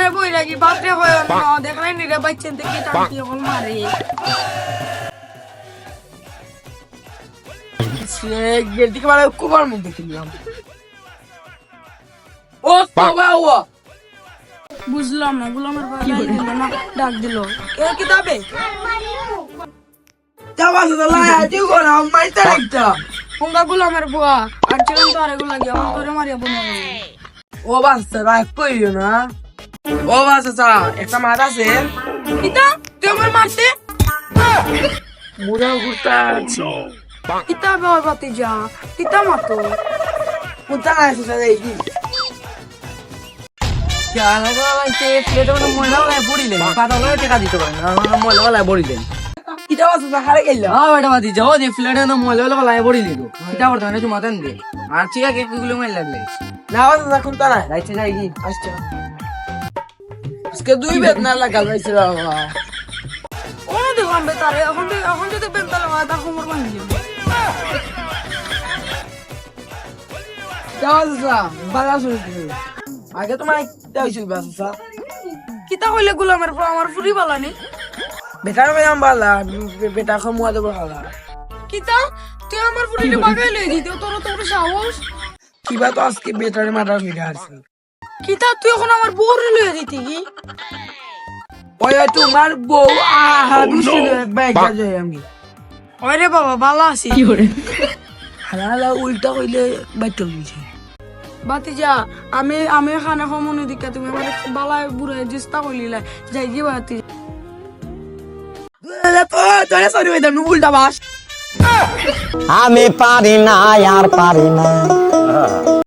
এনে বই রাখি বাপরে হয় না দেখলাই নি রে বাচ্চান থেকে টানতি হল মারে সে গেল দিকে মারে কুমার মধ্যে কিনলাম ও বাবা ও বুঝলাম না গোলামের বাবা দিল না ডাক দিল কে কিতাবে যাবা সুদলা আজু গোনা মাইতা একটা কোনগা গোলামের বুয়া আর চিরন তো আরে গোলা গিয়া তোরে মারিয়া বনে ও বাস রাখ কইও না ও বাস একটা মার আছে কিতা তুই আমার মারতে মুড়া গুতা কিতা বাবাতে যা কিতা মাতো কুতা আছে সাদাই কি জানা গলাইতে প্লেটে মানে ময়লা গলায় পড়িলেন পাতা গলায় টাকা দিতে পারেন না ময়লা গলায় পড়িলেন কিতা আছে হারে গেল বেটা বাতি যাও যে প্লেটে না ময়লা গলায় পড়িলি তো কিতা করতে না তুমি মাতেন দে আর ঠিক আছে গুলো মাইল লাগলে না বাস এখন তা না রাইতে যাই কি আসছে আজকে দুই বেদ না লাগাল রাইছে বাবা ও দেখলাম বেতারে এখন যদি বেতালে মাথা কোমর ভাঙি যাও যা বালা শুনতে আগে তোমার যাইছো বাসা কিতা কইলে গোলামের পর আমার ফুরি বালানি বেটার বেয়াম বালা বেটা খমুয়া দেব খালা কিতা তুই আমার ফুরিলে বাগাই লই দিতে তোর সাহস কিবা তো আজকে বেটারে মারা ফিরে আসছে কিতা তুই এখন আমার বউরে লই দিতি কি ওই তোমার বউ আহা বিশুল ব্যাগ যাই আমি ওরে বাবা বালা আছি কি করে হালা উল্টা কইলে বাইটল দিছে বাতিজা আমি খানা খামনি দিকা তুমি আমার বালায় বুড়ায় জিস্তা কইলিলা যাই কি বাতি তোরে সরি হইতাম উল্টা বাস আমি পারি না আর পারি না